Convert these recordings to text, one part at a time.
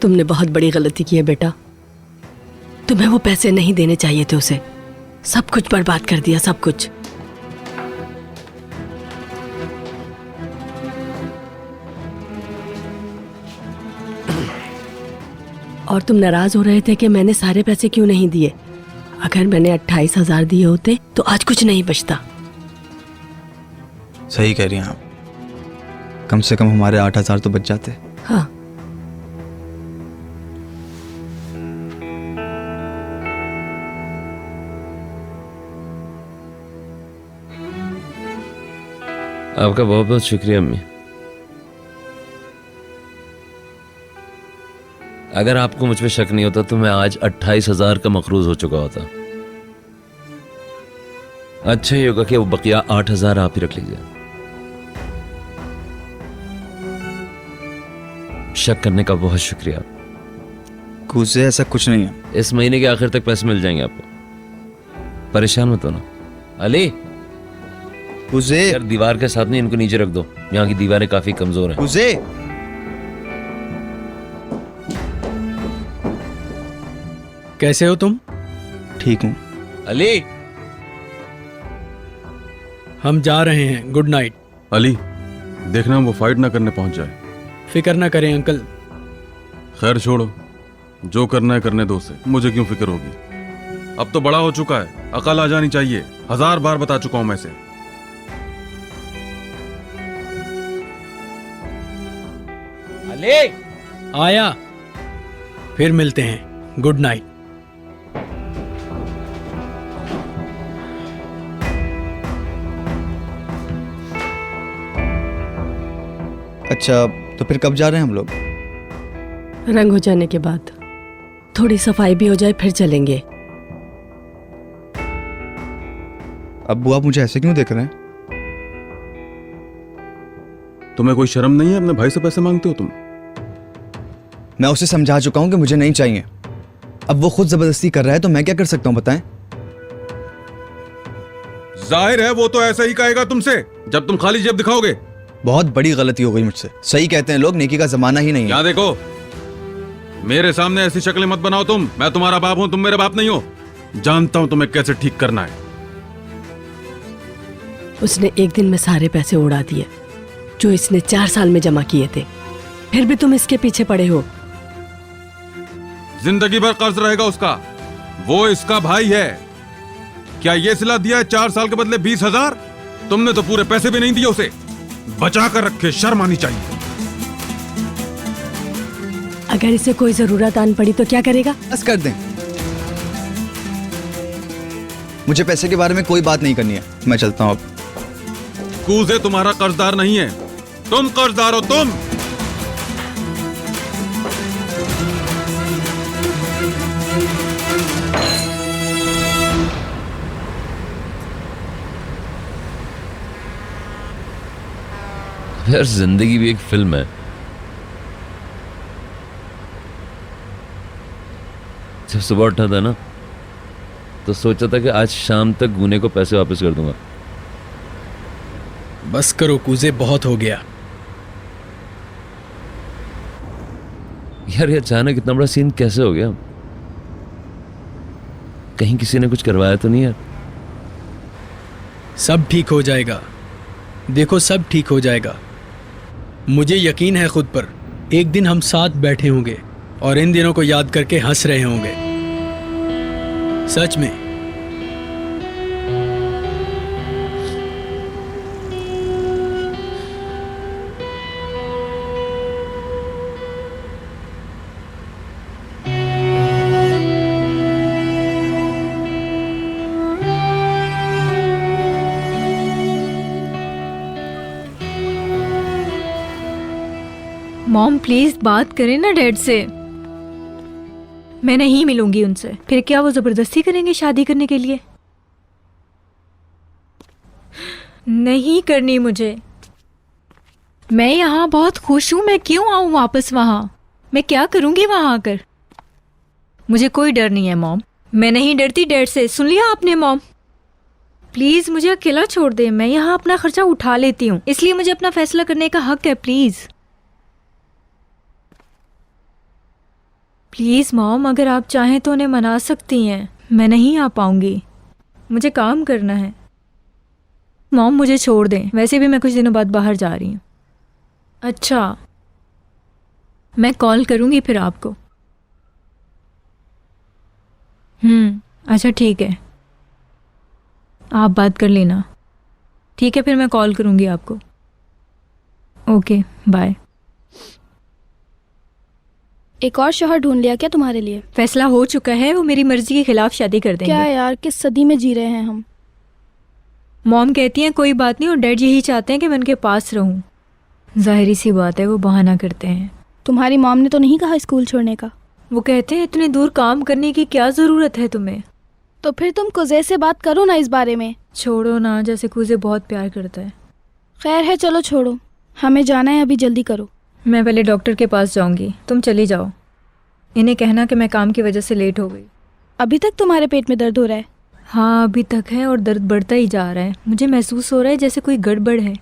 तुमने बहुत बड़ी गलती की है बेटा। तुम्हें वो पैसे नहीं देने चाहिए थे उसे। सब कुछ बर्बाद कर दिया, सब कुछ। और तुम नाराज हो रहे थे कि मैंने सारे पैसे क्यों नहीं दिए। अगर मैंने 28,000 दिए होते तो आज कुछ नहीं बचता। सही कह रही हैं आप। कम से कम हमारे 8,000 तो बच जाते। हाँ, आपका बहुत बहुत शुक्रिया अम्मी। अगर आपको मुझ पे शक नहीं होता तो मैं आज 28,000 का मकरूज हो चुका होता। अच्छा ही होगा कि वो बकिया 8,000 आप ही रख लीजिए। शक करने का बहुत शुक्रिया। कूजे ऐसा कुछ नहीं है। इस महीने के आखिर तक पैसे मिल जाएंगे आपको, परेशान मत होना। अली, कूजे यार दीवार के साथ नहीं, इनको नीचे रख दो। यहाँ की दीवारें काफी कमजोर हैं। कूजे कैसे हो तुम? ठीक हूँ। अली, हम जा रहे हैं, गुड नाइट। अली, देखना वो फाइट ना करने पहुंच जाए। फिक्र ना करें अंकल। खैर छोड़ो, जो करना है करने दो उसे, मुझे क्यों फिक्र होगी। अब तो बड़ा हो चुका है, अकल आ जानी चाहिए। 1000 बार बता चुका हूं मैं से। अली, आया, फिर मिलते हैं, गुड नाइट। अच्छा, तो फिर कब जा रहे हैं हम लोग? रंग हो जाने के बाद। थोड़ी सफाई भी हो जाए फिर चलेंगे। अब्बू आप मुझे ऐसे क्यों देख रहे हैं? तुम्हें कोई शर्म नहीं है? अपने भाई से पैसे मांगते हो तुम? मैं उसे समझा चुका हूं कि मुझे नहीं चाहिए। अब वो खुद जबरदस्ती कर रहा है तो मैं क्या कर सकता हूं बताएं? जाहिर है वो तो ऐसा ही कहेगा तुमसे जब तुम खाली जेब दिखाओगे। बहुत बड़ी गलती हो गई मुझसे। सही कहते हैं लोग, नेकी का जमाना ही नहीं है। यहाँ देखो, मेरे सामने ऐसी शक्लें मत बनाओ तुम। मैं तुम्हारा बाप हूं, तुम मेरे बाप नहीं हो। जानता हूं तुम्हें कैसे ठीक करना है। उसने एक दिन में सारे पैसे उड़ा दिए जो इसने 4 साल में जमा किए थे। फिर भी तुम इसके पीछे पड़े हो। जिंदगी भर कर्ज रहेगा उसका। वो इसका भाई है। क्या ये सिला दिया है 4 साल के बदले 20,000? तुमने तो पूरे पैसे भी नहीं दिए उसे। बचा कर रखे, शर्म आनी चाहिए। अगर इसे कोई जरूरत आन पड़ी तो क्या करेगा? बस कर दें। मुझे पैसे के बारे में कोई बात नहीं करनी है। मैं चलता हूं अब। कूजे तुम्हारा कर्जदार नहीं है, तुम कर्जदार हो तुम। यार जिंदगी भी एक फिल्म है। जब सुबह उठा था ना तो सोचा था कि आज शाम तक गुने को पैसे वापस कर दूंगा। बस करो कूजे, बहुत हो गया। यार ये अचानक इतना बड़ा सीन कैसे हो गया? कहीं किसी ने कुछ करवाया तो नहीं यार? सब ठीक हो जाएगा, देखो सब ठीक हो जाएगा। मुझे यकीन है खुद पर। एक दिन हम साथ बैठे होंगे और इन दिनों को याद करके हंस रहे होंगे। सच में। मॉम प्लीज बात करें ना डैड से। मैं नहीं मिलूंगी उनसे। फिर क्या वो जबरदस्ती करेंगे शादी करने के लिए? नहीं करनी मुझे। मैं यहाँ बहुत खुश हूँ, मैं क्यों आऊँ वापस वहाँ? मैं क्या करूँगी वहाँ आकर? मुझे कोई डर नहीं है मॉम। मैं नहीं डरती डैड से, सुन लिया आपने मॉम? प्लीज मुझे अकेला छोड़ दे, मैं यहाँ अपना खर्चा उठा लेती हूँ, इसलिए मुझे अपना फैसला करने का हक है। प्लीज प्लीज़ मॉम, अगर आप चाहें तो उन्हें मना सकती हैं। मैं नहीं आ पाऊंगी, मुझे काम करना है। मॉम मुझे छोड़ दें, वैसे भी मैं कुछ दिनों बाद बाहर जा रही हूँ। अच्छा, मैं कॉल करूँगी फिर आपको। अच्छा ठीक है, आप बात कर लेना। ठीक है, फिर मैं कॉल करूँगी आपको। Okay, bye. एक और शौहर ढूंढ लिया क्या तुम्हारे लिए? फैसला हो चुका है, वो मेरी मर्जी के खिलाफ शादी कर देंगे। क्या यार, किस सदी में जी रहे हैं हम। मॉम कहती हैं कोई बात नहीं, और डैड यही चाहते हैं कि मैं उनके पास रहूं। जाहिर सी बात है, वो बहाना करते हैं। तुम्हारी मॉम ने तो नहीं कहा स्कूल छोड़ने का? वो कहते हैं इतनी दूर काम करने की क्या ज़रूरत है तुम्हें। तो फिर तुम कुज़े से बात करो ना इस बारे में। छोड़ो ना, जैसे कुज़े बहुत प्यार करता है। खैर है, चलो छोड़ो, हमें जाना है, अभी जल्दी करो। मैं पहले डॉक्टर के पास जाऊंगी, तुम चली जाओ। इन्हें कहना कि मैं काम की वजह से लेट हो गई। अभी तक तुम्हारे पेट में दर्द हो रहा है? हाँ, अभी तक है, और दर्द बढ़ता ही जा रहा है। मुझे महसूस हो रहा है जैसे कोई गड़बड़ है।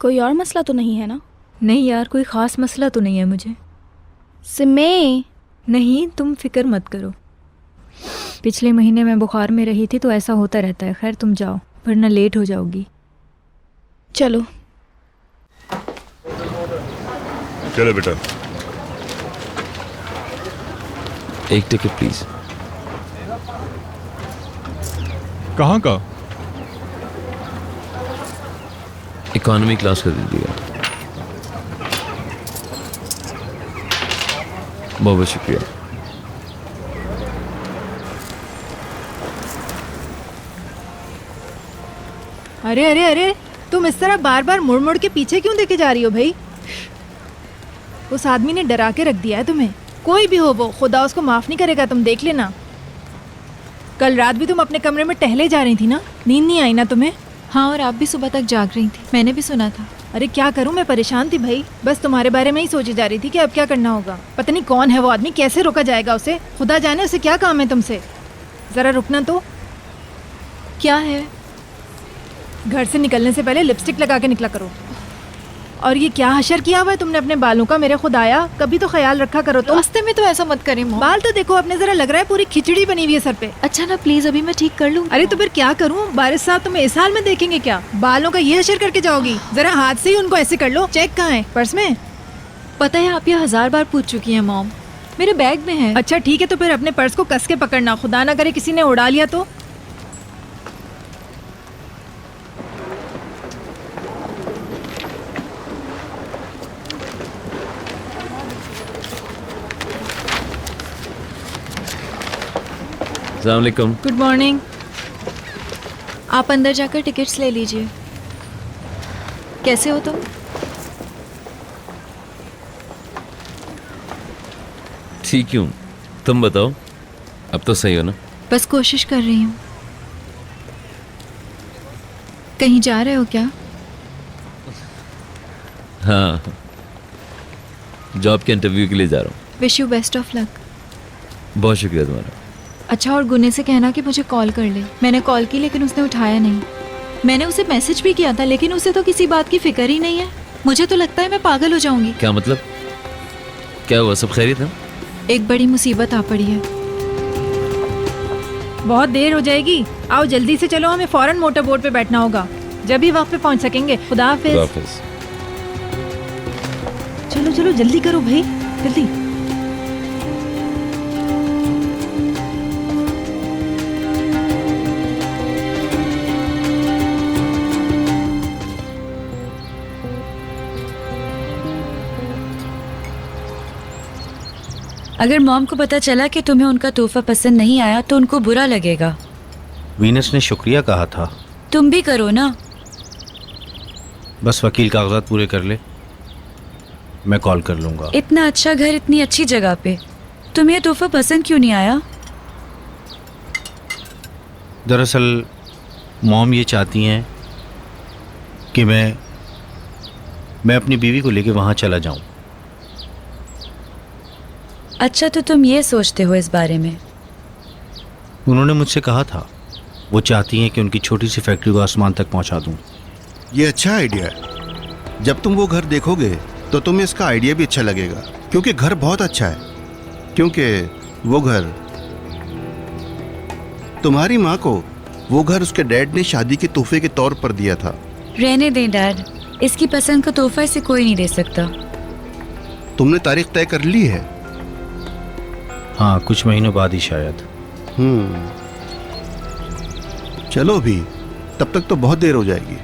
कोई और मसला तो नहीं है ना? नहीं यार, कोई ख़ास मसला तो नहीं है मुझे। सिमे, नहीं, तुम फिक्र मत करो। पिछले महीने मैं बुखार में रही थी तो ऐसा होता रहता है। खैर तुम जाओ, वरना लेट हो जाओगी। चलो चलो बेटा। एक टिकट प्लीज। कहाँ का? इकोनॉमी क्लास कर दीजिएगा। बहुत बहुत शुक्रिया। अरे अरे अरे, तुम इस तरह बार बार मुड़ मुड़ के पीछे क्यों देखे जा रही हो भाई? उस आदमी ने डरा के रख दिया है तुम्हें। कोई भी हो वो, खुदा उसको माफ नहीं करेगा, तुम देख लेना। कल रात भी तुम अपने कमरे में टहले जा रही थी ना, नींद नहीं आई ना तुम्हें? हाँ, और आप भी सुबह तक जाग रही थी, मैंने भी सुना था। अरे क्या करूं, मैं परेशान थी भाई। बस तुम्हारे बारे में ही सोची जा रही थी कि अब क्या करना होगा। पता नहीं कौन है वो आदमी, कैसे रोका जाएगा उसे, खुदा जाने उसे क्या काम है तुमसे। जरा रुकना तो। क्या है? घर से निकलने से पहले लिपस्टिक लगा के निकला करो। और ये क्या हशर किया हुआ है तुमने अपने बालों का, मेरे खुदाया, कभी तो ख्याल रखा करो। तो रास्ते में तो ऐसा मत करें मॉम। बाल तो देखो अपने, जरा लग रहा है पूरी खिचड़ी बनी हुई है सर पे। अच्छा ना, प्लीज अभी मैं ठीक कर लूँ। अरे तो फिर क्या करूं, बारिश साहब तुम्हें इस हाल में देखेंगे क्या? बालों का ये हशर करके जाओगी? जरा हाथ से ही उनको ऐसे कर लो। चेक कहाँ है? पर्स में? पता है, आप ये 1000 बार पूछ चुकी हैं मॉम, मेरे बैग में है। अच्छा ठीक है, तो फिर अपने पर्स को कस के पकड़ना, खुदा ना करे किसी ने उड़ा लिया तो। अस्सलाम वालेकुम। Good morning. आप अंदर जाकर टिकट्स ले लीजिए। कैसे हो तुम? ठीक हूँ, तुम बताओ। अब तो सही हो ना? बस कोशिश कर रही हूँ। कहीं जा रहे हो क्या? हाँ, जॉब के इंटरव्यू के लिए जा रहा हूँ। Wish you best of luck. बहुत शुक्रिया तुम्हारा। अच्छा, और गुने से कहना कि मुझे कॉल कर ले। मैंने कॉल की लेकिन उसने उठाया नहीं। मैंने उसे मैसेज भी किया था लेकिन उसे तो किसी बात की फिक्र ही नहीं है। मुझे तो लगता है मैं पागल हो जाऊंगी। क्या मतलब? क्या हुआ, सब खैरियत है? एक बड़ी मुसीबत आ पड़ी है। बहुत देर हो जाएगी, आओ जल्दी से चलो, हमें फौरन मोटर बोट पे बैठना होगा, जब भी वक्त पे पहुंच सकेंगे। खुदा हाफिज। वापस। चलो चलो जल्दी करो भाई, जल्दी। अगर मॉम को पता चला कि तुम्हें उनका तोहफा पसंद नहीं आया तो उनको बुरा लगेगा। वीनस ने शुक्रिया कहा था। तुम भी करो ना। बस वकील कागजात पूरे कर ले, मैं कॉल कर लूँगा। इतना अच्छा घर, इतनी अच्छी जगह पे तुम्हें तोहफा पसंद क्यों नहीं आया? दरअसल मॉम ये चाहती हैं कि मैं अपनी बीवी को लेके वहाँ चला जाऊँ। अच्छा, तो तुम ये सोचते हो इस बारे में? उन्होंने मुझसे कहा था वो चाहती हैं कि उनकी छोटी सी फैक्ट्री को आसमान तक पहुँचा दूँ। ये अच्छा आइडिया है। जब तुम वो घर देखोगे तो तुम्हें इसका आइडिया भी अच्छा लगेगा, क्योंकि घर बहुत अच्छा है। क्योंकि वो घर, तुम्हारी माँ को वो घर उसके डैड ने शादी के तोहफे के तौर पर दिया था। रहने दें डैड, इसकी पसंद का तोहफा इसे कोई नहीं दे सकता। तुमने तारीख तय कर ली है? हाँ, कुछ महीनों बाद ही शायद। चलो भी, तब तक तो बहुत देर हो जाएगी।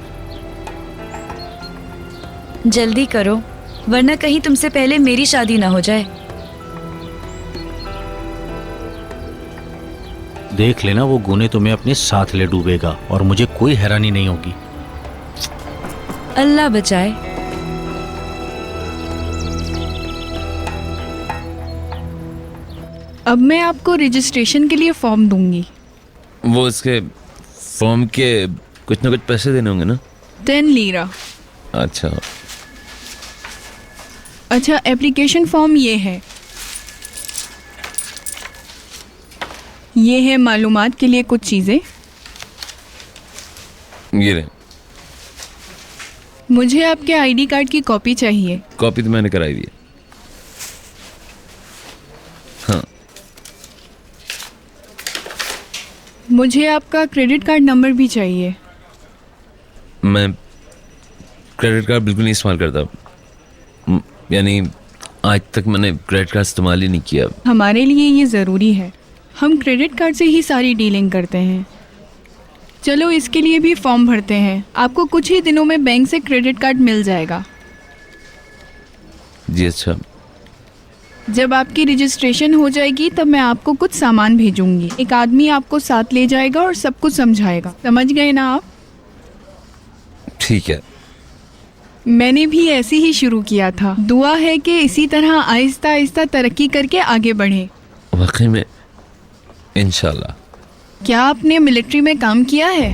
जल्दी करो, वरना कहीं तुमसे पहले मेरी शादी ना हो जाए। देख लेना, वो गुने तुम्हें अपने साथ ले डूबेगा और मुझे कोई हैरानी नहीं होगी। अल्लाह बचाए। अब मैं आपको रजिस्ट्रेशन के लिए फॉर्म दूंगी। वो इसके फॉर्म के कुछ ना कुछ पैसे देने होंगे ना? 10 लीरा। अच्छा, अच्छा, एप्लीकेशन फॉर्म ये है। ये है मालूमात के लिए कुछ चीज़ें। ये रहे। मुझे आपके आईडी कार्ड की कॉपी चाहिए। कॉपी तो मैंने कराई दी है। हाँ, मुझे आपका क्रेडिट कार्ड नंबर भी चाहिए। मैं क्रेडिट कार्ड बिल्कुल नहीं इस्तेमाल करता। यानी आज तक मैंने क्रेडिट कार्ड इस्तेमाल ही नहीं किया। हमारे लिए ये ज़रूरी है, हम क्रेडिट कार्ड से ही सारी डीलिंग करते हैं। चलो, इसके लिए भी फॉर्म भरते हैं। आपको कुछ ही दिनों में बैंक से क्रेडिट कार्ड मिल जाएगा। जी अच्छा। जब आपकी रजिस्ट्रेशन हो जाएगी तब मैं आपको कुछ सामान भेजूंगी। एक आदमी आपको साथ ले जाएगा और सब कुछ समझाएगा। समझ गए ना आप? ठीक है। मैंने भी ऐसे ही शुरू किया था। दुआ है कि इसी तरह आहिस्ता आहिस्ता तरक्की करके आगे बढ़े। वाकई में इंशाल्लाह। क्या आपने मिलिट्री में काम किया है?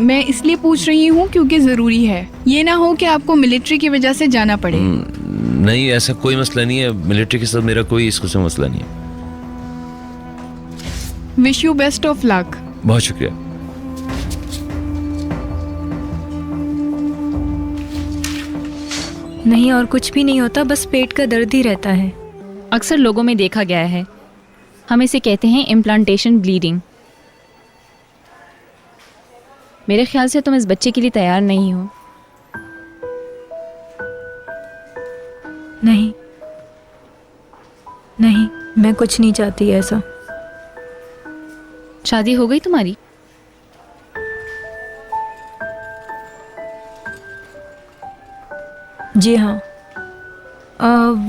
मैं इसलिए पूछ रही हूँ क्योंकि ज़रूरी है। ये ना हो कि आपको मिलिट्री की वजह से जाना पड़े। नहीं, ऐसा कोई मसला नहीं है। मिलिट्री के साथ मेरा कोई इस किस्म का मसला नहीं है। Wish you best of luck. बहुत शुक्रिया। नहीं, और कुछ भी नहीं होता, बस पेट का दर्द ही रहता है। अक्सर लोगों में देखा गया है। हम इसे कहते हैं इम्प्लांटेशन ब्लीडिंग। मेरे ख्याल से तुम इस बच्चे के लिए तैयार नहीं हो। नहीं नहीं, मैं कुछ नहीं चाहती ऐसा। शादी हो गई तुम्हारी? जी हाँ,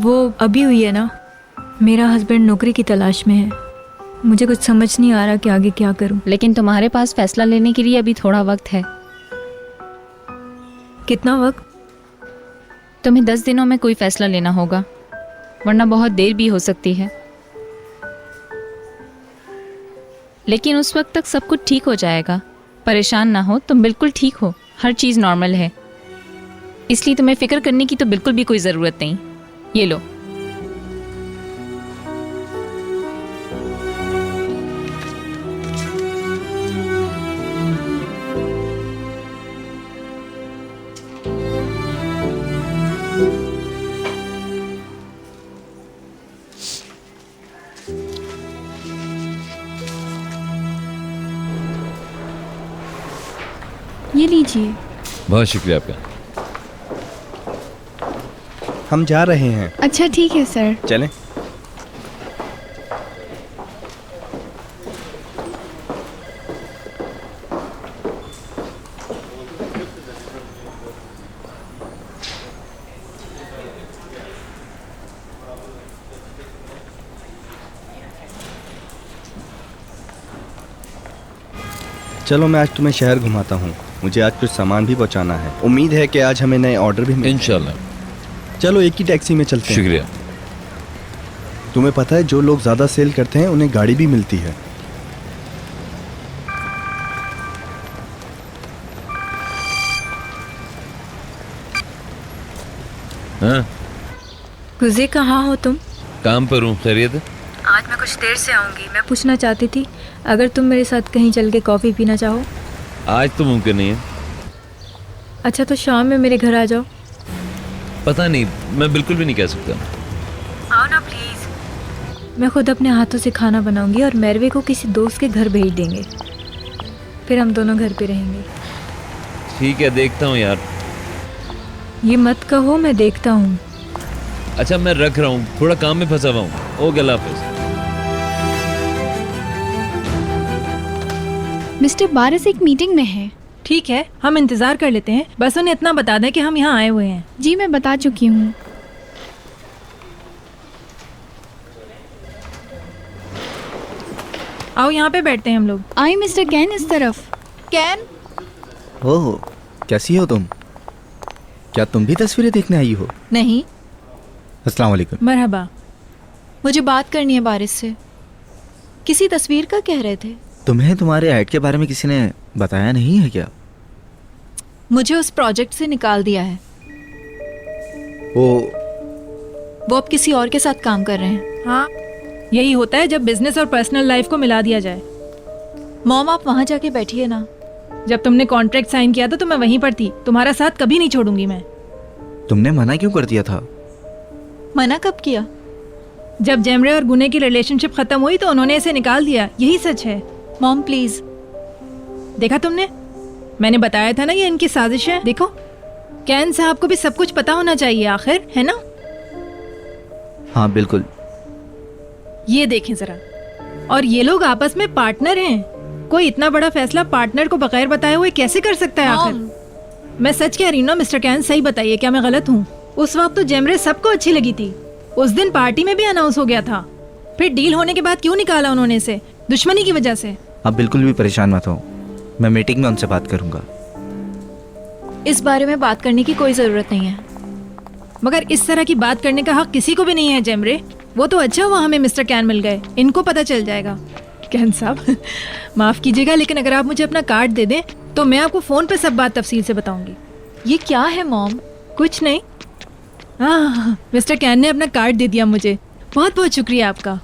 वो अभी हुई है ना। मेरा हस्बैंड नौकरी की तलाश में है। मुझे कुछ समझ नहीं आ रहा कि आगे क्या करूं। लेकिन तुम्हारे पास फैसला लेने के लिए अभी थोड़ा वक्त है। कितना वक्त? तुम्हें 10 दिनों में कोई फैसला लेना होगा, वरना बहुत देर भी हो सकती है। लेकिन उस वक्त तक सब कुछ ठीक हो जाएगा। परेशान ना हो, तुम बिल्कुल ठीक हो। हर चीज़ नॉर्मल है, इसलिए तुम्हें फिक्र करने की तो बिल्कुल भी कोई ज़रूरत नहीं। ये लो। ये लीजिए। बहुत शुक्रिया आपका। हम जा रहे हैं। अच्छा ठीक है सर। चलें। चलो, मैं आज तुम्हें शहर घुमाता हूँ। मुझे आज कुछ सामान भी पहुँचाना है। उम्मीद है कि आज हमें नए ऑर्डर भी मिलेंगे। इंशाल्लाह। चलो, एक ही टैक्सी में चलते हैं। शुक्रिया। तुम्हें पता है, जो लोग ज़्यादा सेल करते हैं उन्हें गाड़ी भी मिलती है। हाँ, गुज़े कहाँ हो तुम? काम पर हूँ। खैरियत है? आज मैं कुछ देर से आऊँगी। मैं पूछना चाहती थी अगर तुम मेरे साथ कहीं चल के कॉफ़ी पीना चाहो। आज तो मुमकिन नहीं है। अच्छा, तो शाम में मेरे घर आ जाओ। पता नहीं, मैं बिल्कुल भी नहीं कह सकता। आओ ना प्लीज़। मैं खुद अपने हाथों से खाना बनाऊंगी और मैरवे को किसी दोस्त के घर भेज देंगे, फिर हम दोनों घर पे रहेंगे। ठीक है, देखता हूँ यार। ये मत कहो, मैं देखता हूँ। अच्छा मैं रख रहा हूँ, थोड़ा काम में फंसा हुआ हूँ। ओके, अल्लाह हाफिज। मिस्टर बारिस एक मीटिंग में है। ठीक है, हम इंतजार कर लेते हैं, बस उन्हें इतना बता दें कि हम यहाँ आए हुए हैं। जी मैं बता चुकी हूँ। आओ यहाँ पे बैठते हैं हम लोग। आई मिस्टर कैन, इस तरफ। कैन, ओह, कैसी हो तुम? क्या तुम भी तस्वीरें देखने आई हो? नहीं। अस्सलाम वालेकुम। मरहबा। मुझे बात करनी है बारिश से। किसी तस्वीर का कह रहे थे। तुम्हें तुम्हारे ऐड के बारे में किसी ने बताया नहीं है क्या? मुझे उस प्रोजेक्ट से निकाल दिया है। वो अब किसी और के साथ काम कर रहे हैं। हाँ, यही होता है जब बिजनेस और पर्सनल लाइफ को मिला दिया जाए। मॉम आप वहाँ जाके बैठिए ना। जब तुमने कॉन्ट्रैक्ट साइन किया था तो मैं वहीं पर थी। तुम्हारा साथ कभी नहीं छोड़ूंगी मैं। तुमने मना क्यों कर दिया था? मना कब किया? जब जेमरे और गुने की रिलेशनशिप खत्म हुई तो उन्होंने इसे निकाल दिया। यही सच है। Mom please. देखा तुमने, मैंने बताया था ना ये इनकी साजिश है। देखो, कैन साहब को भी सब कुछ पता होना चाहिए आखिर, है ना? हाँ बिल्कुल। ये देखें जरा, और ये लोग आपस में पार्टनर हैं। कोई इतना बड़ा फैसला पार्टनर को बगैर बताए हुए कैसे कर सकता है आखिर? मैं सच कह रही हूँ ना मिस्टर कैन, सही बताइए क्या मैं गलत हूँ? उस वक्त तो जेमरे सबको अच्छी लगी थी। उस दिन पार्टी में भी अनाउंस हो गया था। फिर डील होने के बाद क्यों निकाला उन्होंने इसे? दुश्मनी की वजह से। आप बिल्कुल भी परेशान मत हो, मैं मीटिंग में उनसे बात करूंगा। इस बारे में बात करने की कोई जरूरत नहीं है। मगर इस तरह की बात करने का हक किसी को भी नहीं है जेमरे। वो तो अच्छा हुआ हमें मिस्टर कैन मिल गए, इनको पता चल जाएगा। कैन साहब माफ कीजिएगा, लेकिन अगर आप मुझे अपना कार्ड दे दें तो मैं आपको फोन पे सब बात तफसील से बताऊंगी। ये क्या है मॉम? कुछ नहीं। हाँ, मिस्टर कैन ने अपना कार्ड दे दिया मुझे। बहुत बहुत शुक्रिया आपका।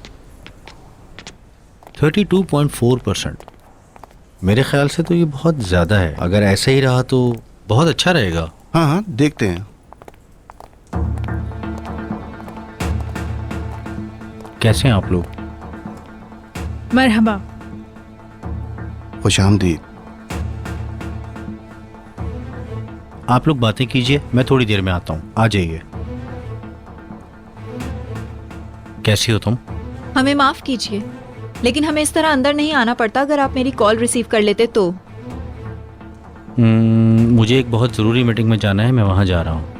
32.4%। मेरे ख्याल से तो ये बहुत ज़्यादा है। अगर ऐसा ही रहा तो बहुत अच्छा रहेगा। हाँ हाँ, देखते हैं। कैसे हैं आप लोग? मरहबा। खुशामदीद। आप लोग बातें कीजिए, मैं थोड़ी देर में आता हूँ। आ जाइए। कैसी हो तुम? हमें माफ कीजिए, लेकिन हमें इस तरह अंदर नहीं आना पड़ता। अगर आप मेरी कॉल रिसीव कर लेते तो। मुझे एक बहुत ज़रूरी मीटिंग में जाना है, मैं वहाँ जा रहा हूँ।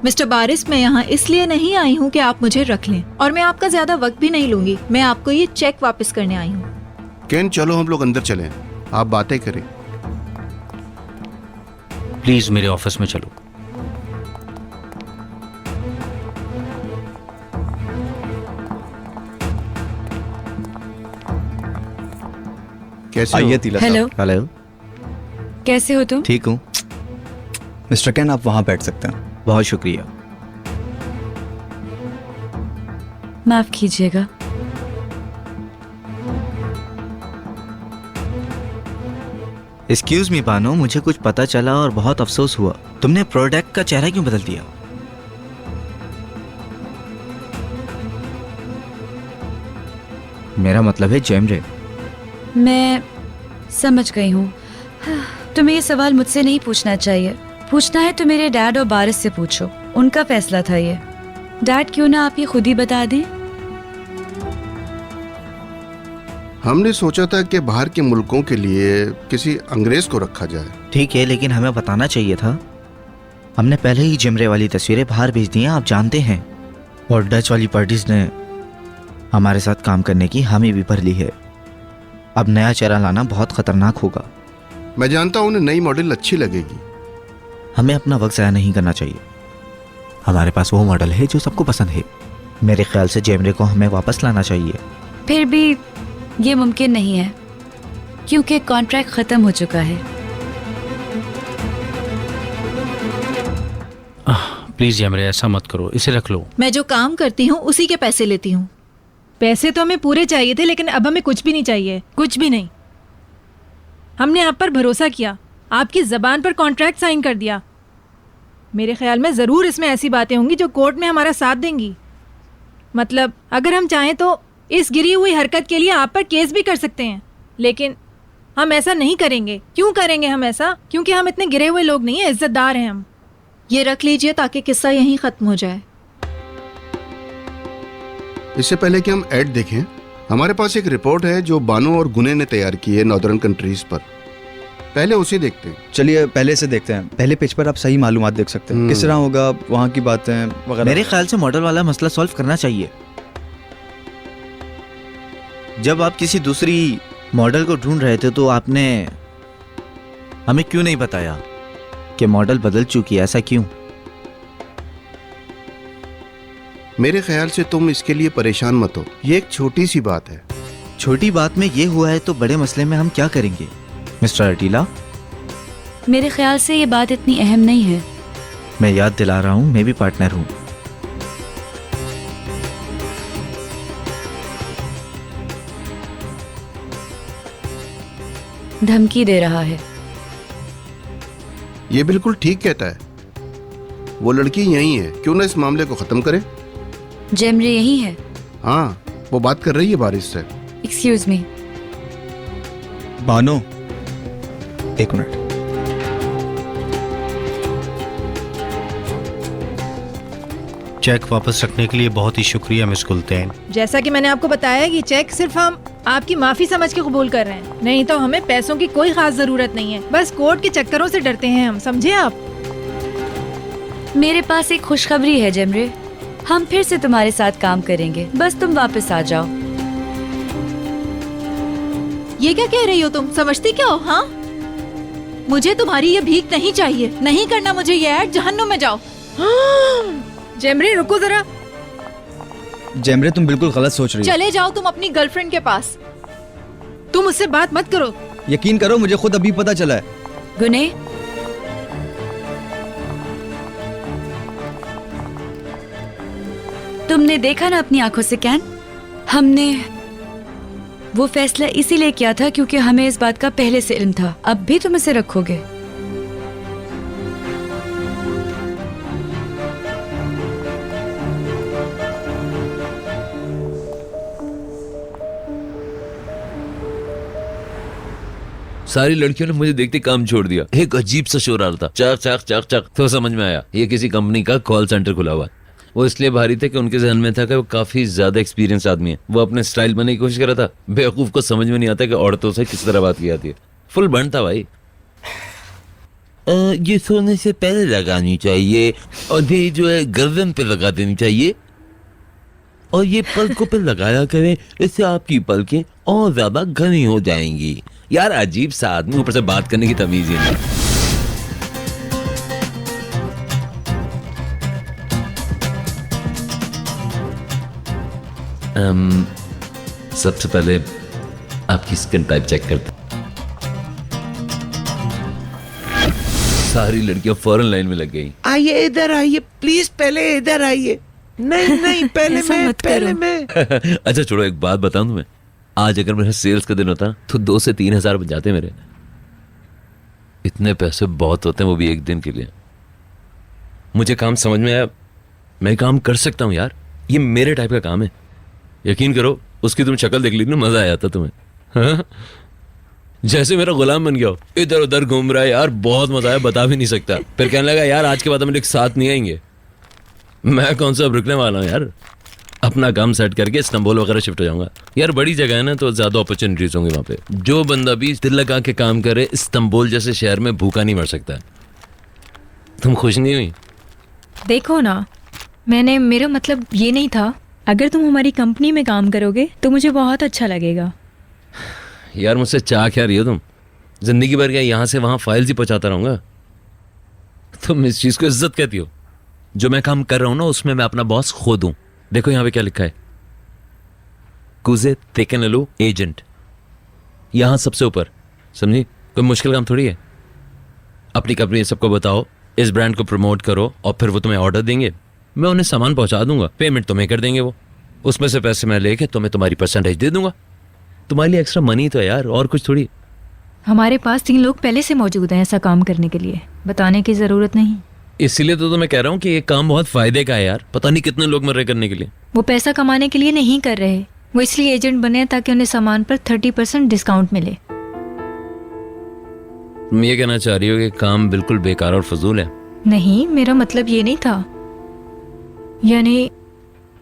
मिस्टर बारिस, मैं यहाँ इसलिए नहीं आई हूँ कि आप मुझे रख लें, और मैं आपका ज्यादा वक्त भी नहीं लूंगी। मैं आपको ये चेक वापस करने आई हूँ। कैन, चलो हम लोग अंदर चलें, आप बातें करें। प्लीज़ मेरे ऑफिस में चलो। कैसे आइए हो? तिला हेलो। साहब। हेलो। कैसे हो तुम? ठीक हूँ। मिस्टर कैन, आप वहाँ बैठ सकते हैं। बहुत शुक्रिया। माफ कीजिएगा। एक्सक्यूज मी बानो, मुझे कुछ पता चला और बहुत अफसोस हुआ। तुमने प्रोडक्ट का चेहरा क्यों बदल दिया? मेरा मतलब है जेमरे। मैं समझ गई हूँ। तुम्हें ये सवाल मुझसे नहीं पूछना चाहिए। पूछना है तो मेरे डैड और बारिस से पूछो, उनका फैसला था ये। डैड, क्यों ना आप ये खुद ही बता दें? हमने सोचा था कि बाहर के मुल्कों के लिए किसी अंग्रेज को रखा जाए। ठीक है, लेकिन हमें बताना चाहिए था। हमने पहले ही जेमरे वाली तस्वीरें बाहर भेज दी हैं, आप जानते हैं। और डच वाली पार्टीज ने हमारे साथ काम करने की हामी भी भर ली है। अब नया चेहरा लाना बहुत खतरनाक होगा। मैं जानता हूँ उन्हें नई मॉडल अच्छी लगेगी। हमें अपना वक्त ज़ाया नहीं करना चाहिए। हमारे पास वो मॉडल है जो सबको पसंद है। मेरे ख्याल से जेमरे को हमें वापस लाना चाहिए। फिर भी ये मुमकिन नहीं है, क्योंकि कॉन्ट्रैक्ट खत्म हो चुका है। प्लीज़ जेमरे, ऐसा मत करो, इसे रख लो। मैं जो काम करती हूँ उसी के पैसे लेती हूँ। पैसे तो हमें पूरे चाहिए थे, लेकिन अब हमें कुछ भी नहीं चाहिए, कुछ भी नहीं। हमने आप पर भरोसा किया, आपकी जबान पर कॉन्ट्रैक्ट साइन कर दिया। मेरे ख्याल में ज़रूर इसमें ऐसी बातें होंगी जो कोर्ट में हमारा साथ देंगी। मतलब अगर हम चाहें तो इस गिरी हुई हरकत के लिए आप पर केस भी कर सकते हैं, लेकिन हम ऐसा नहीं करेंगे। क्यों करेंगे हम ऐसा? क्योंकि हम इतने गिरे हुए लोग नहीं हैं, इज्जतदार हैं हम। ये रख लीजिए ताकि किस्सा यहीं खत्म हो जाए। इससे पहले कि हम ऐड देखें, हमारे पास एक रिपोर्ट है जो बानो और गुने ने तैयार की है नॉर्दर्न कंट्रीज पर। पहले उसे देखते हैं। चलिए पहले से देखते हैं। पहले पेज पर आप सही मालूमात देख सकते हैं, किस तरह होगा, वहाँ की बातें वगैरह। मेरे ख्याल से मॉडल वाला मसला सॉल्व करना चाहिए। जब आप किसी दूसरी मॉडल को ढूंढ रहे थे तो आपने हमें क्यों नहीं बताया कि मॉडल बदल चुकी है? ऐसा क्यों? मेरे ख्याल से तुम इसके लिए परेशान मत हो, ये एक छोटी सी बात है। छोटी बात में ये हुआ है तो बड़े मसले में हम क्या करेंगे? मिस्टर अटीला, मेरे ख्याल से ये बात इतनी अहम नहीं है। मैं याद दिला रहा हूँ, मैं भी पार्टनर हूँ। धमकी दे रहा है। ये बिल्कुल ठीक कहता है। वो लड़की यही है, क्यों ना इस मामले को खत्म करें? जेमरे यही है। हाँ, वो बात कर रही है बारिश से। Excuse me. बानो, एक मिनट। चेक वापस रखने के लिए बहुत ही शुक्रिया मिस गुलतेन। जैसा कि मैंने आपको बताया कि चेक सिर्फ हम आपकी माफी समझ के कबूल कर रहे हैं, नहीं तो हमें पैसों की कोई खास जरूरत नहीं है। बस कोर्ट के चक्करों से डरते हैं हम, समझे आप? मेरे पास एक खुशखबरी है जेमरे, हम फिर से तुम्हारे साथ काम करेंगे, बस तुम वापस आ जाओ। ये क्या कह रही हो तुम? समझती क्या हो? हाँ, मुझे तुम्हारी ये भीख नहीं चाहिए। नहीं करना मुझे ये ऐड, जहन्नुम में जाओ। जेमरे रुको जरा। जेमरे तुम बिल्कुल गलत सोच रही हो। चले जाओ तुम अपनी गर्लफ्रेंड के पास। तुम उससे बात मत करो। यकीन करो, मुझे खुद अभी पता चला है। गुने, तुमने देखा ना अपनी आंखों से कैन? हमने वो फैसला इसीलिए किया था क्योंकि हमें इस बात का पहले से इल्म था। अब भी तुम इसे रखोगे? सारी लड़कियों ने मुझे देखते काम छोड़ दिया। एक अजीब सा शोर आ रहा था, चक चक चक चक। तो समझ में आया ये किसी कंपनी का कॉल सेंटर खुला हुआ है। वो इसलिए भारी थे कि उनके जहन में था कि वो काफी ज्यादा एक्सपीरियंस आदमी है। वो अपने स्टाइल बनाने की कोशिश कर रहा था। बेवकूफ को समझ में नहीं आता कि औरतों से किस तरह बात की जाती है। फुल बंड था भाई। ये सोने से पहले लगानी चाहिए और ये जो है गर्दन पे लगा देनी चाहिए और ये पलकों पे लगाया करें, इससे आपकी पलकें और ज्यादा घनी हो जाएंगी। यार अजीब सा आदमी, ऊपर से बात करने की तमीज ही नहीं। सबसे पहले आपकी स्किन टाइप चेक करते। सारी लड़कियां फौरन लाइन में लग गई। आइए इधर आइए प्लीज, पहले इधर आइए। नहीं पहले मैं, पहले मैं। अच्छा छोड़ो, एक बात बताऊं तुम्हें, आज अगर मेरा सेल्स का दिन होता तो 2 से 3 हजार बन जाते मेरे। इतने पैसे बहुत होते हैं, वो भी एक दिन के लिए। मुझे काम समझ में आया, मैं काम कर सकता हूँ यार। ये मेरे टाइप का काम है। यकीन करो, उसकी तुम शक्ल देख ली ना, मजा आया था तुम्हें। हाँ? जैसे मेरा गुलाम बन गया हो, इधर उधर घूम रहा है यार, बहुत मजा आया, बता भी नहीं सकता। फिर कहने लगा यार आज के बाद हम एक साथ नहीं आएंगे। मैं कौन सा रुकने वाला हूँ यार, अपना काम सेट करके इस्तांबुल वगैरह शिफ्ट हो जाऊंगा। यार बड़ी जगह है ना, तो ज्यादा अपॉर्चुनिटीज होंगी वहां पे। जो बंदा भी दिल लगा के काम करे, इस्तांबुल जैसे शहर में भूखा नहीं मर सकता। तुम खुश नहीं हुई? देखो ना, मेरा मतलब ये नहीं था। अगर तुम हमारी कंपनी में काम करोगे तो मुझे बहुत अच्छा लगेगा। यार मुझसे चाह क्या रही हो तुम? जिंदगी भर क्या यहाँ से वहां फाइल्स ही पहुंचाता रहूंगा? तुम इस चीज को इज्जत कहती हो? जो मैं काम कर रहा हूं ना, उसमें मैं अपना बॉस खुद हूं। देखो यहाँ पे क्या लिखा है, कुजे तेकेनलू एजेंट, यहां सबसे ऊपर। समझी? कोई मुश्किल काम थोड़ी है। अपनी कंपनी सबको बताओ, इस ब्रांड को प्रमोट करो और फिर वो तुम्हें ऑर्डर देंगे, मैं उन्हें सामान पहुंचा दूंगा, पेमेंट तुम्हें कर देंगे वो। उसमें से पैसे मैं लेके तुम्हें तुम्हारी परसेंटेज दे दूंगा। तुम्हारे लिए एक्स्ट्रा मनी तो है यार, और कुछ थोड़ी। हमारे पास 3 लोग पहले से मौजूद हैं ऐसा काम करने के लिए, बताने की जरूरत नहीं। इसीलिए तो मैं कह रहा हूँ कि ये काम बहुत फायदे का है यार। पता नहीं कितने लोग मर रहे करने के लिए। वो पैसा कमाने के लिए नहीं कर रहे, वो इसलिए एजेंट बने हैं ताकि उन्हें सामान पर 30% डिस्काउंट मिले। तुम ये कहना चाह रही हो कि काम बिल्कुल बेकार और फजूल है? नहीं, मेरा मतलब ये नहीं था। यानी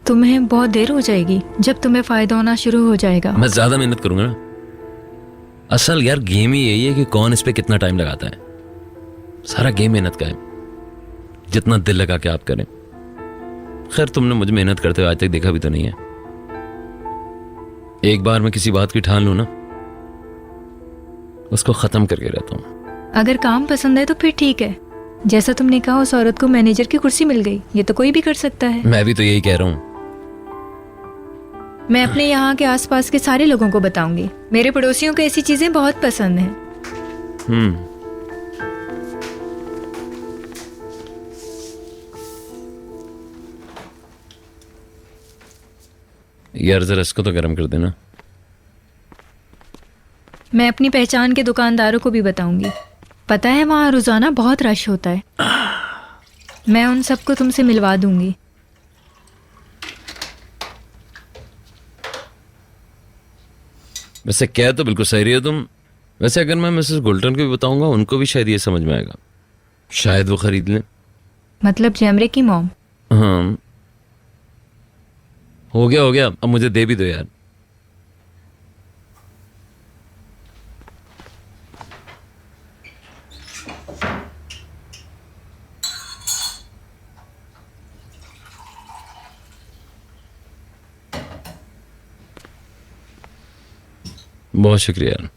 तुम्हें बहुत देर हो जाएगी जब तुम्हें फायदा होना शुरू हो जाएगा। मैं ज्यादा मेहनत करूंगा ना। असल यार गेम ही यही है कि कौन इस पे कितना टाइम लगाता है। सारा गेम मेहनत का है, जितना दिल लगा के आप करें। खैर तुमने मुझे मेहनत करते हुए आज तक देखा भी तो नहीं है। एक बार मैं किसी बात की ठान लूं ना, उसको खत्म करके रहता हूं। अगर काम पसंद है तो फिर ठीक है। जैसा तुमने कहा, उस औरत को मैनेजर की कुर्सी मिल गई, ये तो कोई भी कर सकता है। मैं भी तो यही कह रहा हूं। मैं अपने यहाँ के आसपास के सारे लोगों को बताऊंगी। मेरे पड़ोसियों को ऐसी चीजें बहुत पसंद हैं। यार जरा इसको तो गर्म कर देना। मैं अपनी पहचान के दुकानदारों को भी बताऊंगी। पता है वहाँ रोजाना बहुत रश होता है। मैं उन सबको तुमसे मिलवा दूंगी। वैसे क्या तो बिल्कुल सही रही हो तुम। वैसे अगर मैं मिसेस गुल्टन को भी बताऊंगा, उनको भी शायद ये समझ में आएगा। शायद वो खरीद लें। मतलब जैमरे की मॉम? हाँ हो गया, अब मुझे दे भी दो यार। बहुत शुक्रिया यार।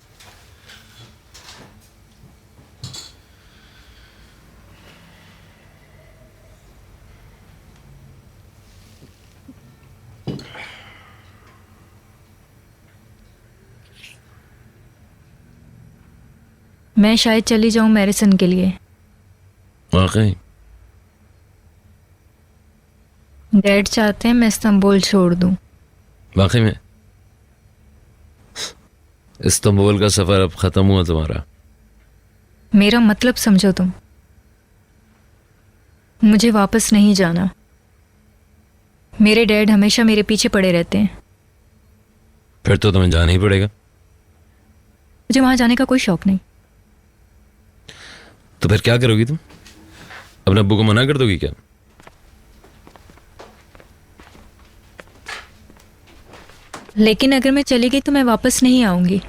मैं शायद चली जाऊं मैरिसन के लिए। वाकई? डैड चाहते हैं मैं इस्तांबुल छोड़ दूं। वाकई में? इस्तांबुल का सफर अब खत्म हुआ तुम्हारा? मेरा मतलब समझो तुम। मुझे वापस नहीं जाना। मेरे डैड हमेशा मेरे पीछे पड़े रहते हैं। फिर तो तुम्हें जाना ही पड़ेगा। मुझे वहां जाने का कोई शौक नहीं। तो फिर क्या करोगी तुम? अपने अब्बू को मना कर दोगी क्या? लेकिन अगर मैं चली गई तो मैं वापस नहीं आऊंगी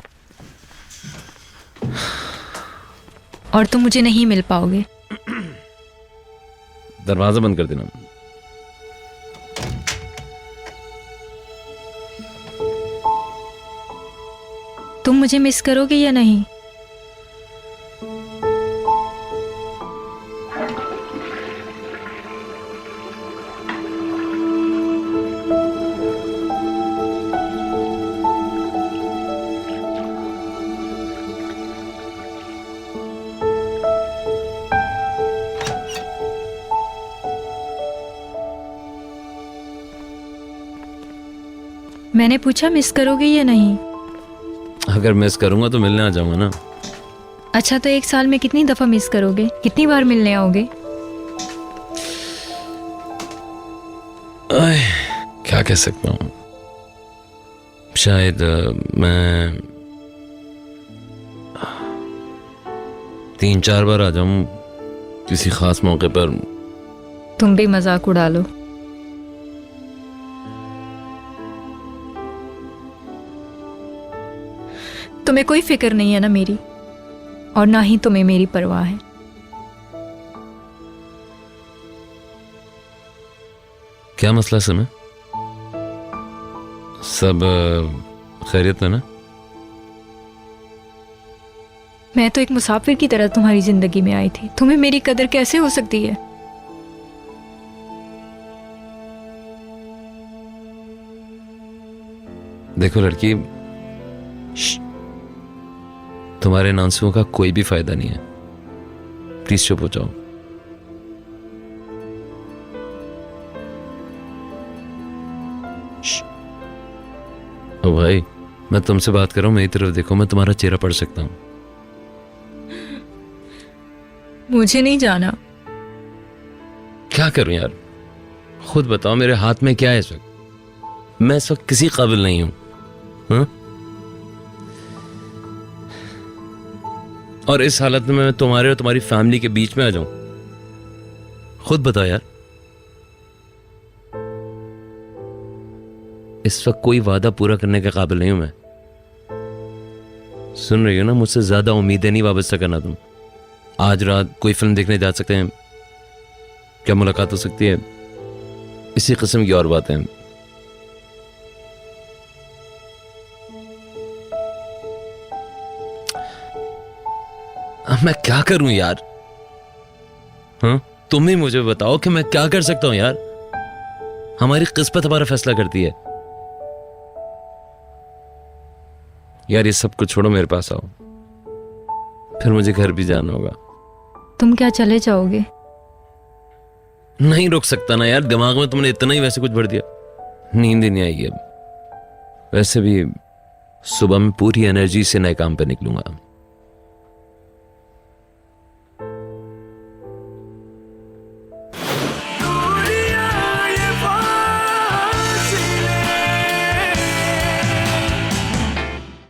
और तुम मुझे नहीं मिल पाओगे। दरवाजा बंद कर देना। तुम मुझे मिस करोगे या नहीं? मैंने पूछा मिस करोगे या नहीं? अगर मिस करूंगा तो मिलने आ जाऊंगा ना। अच्छा तो एक साल में कितनी दफा मिस करोगे? कितनी बार मिलने आओगे? क्या कह सकता हूँ, शायद मैं 3-4 बार आ जाऊं किसी खास मौके पर। तुम भी मजाक उड़ा लो। तुम्हें कोई फिक्र नहीं है ना मेरी, और ना ही तुम्हें मेरी परवाह है। क्या मसला समय? सब खैरियत में ना? मैं तो एक मुसाफिर की तरह तुम्हारी जिंदगी में आई थी। तुम्हें मेरी कदर कैसे हो सकती है? देखो लड़की, तुम्हारे इन आंसुओं का कोई भी फायदा नहीं है। प्लीज चुप हो जाओ। ओ भाई, मैं तुमसे बात कर रहा हूं, मेरी तरफ देखो, मैं तुम्हारा चेहरा पढ़ सकता हूं। मुझे नहीं जाना। क्या करूं यार, खुद बताओ, मेरे हाथ में क्या है इस वक्त? मैं इस वक्त किसी काबिल नहीं हूं, हाँ? और इस हालत में मैं तुम्हारे और तुम्हारी फैमिली के बीच में आ जाऊं? खुद बताओ यार। इस वक्त कोई वादा पूरा करने के काबिल नहीं हूं मैं। सुन रही हो ना, मुझसे ज्यादा उम्मीदें नहीं वाबस्ता करना तुम। आज रात कोई फिल्म देखने जा सकते हैं, क्या मुलाकात हो सकती है, इसी किस्म की और बातें। मैं क्या करूं यार? हाँ, तुम ही मुझे बताओ कि मैं क्या कर सकता हूं यार। हमारी किस्मत हमारा फैसला करती है यार। ये सब कुछ छोड़ो, मेरे पास आओ, फिर मुझे घर भी जाना होगा। तुम क्या चले जाओगे? नहीं रुक सकता ना यार, दिमाग में तुमने इतना ही वैसे कुछ भर दिया, नींद ही नहीं आएगी अब। वैसे भी सुबह में पूरी एनर्जी से नए काम पे निकलूंगा।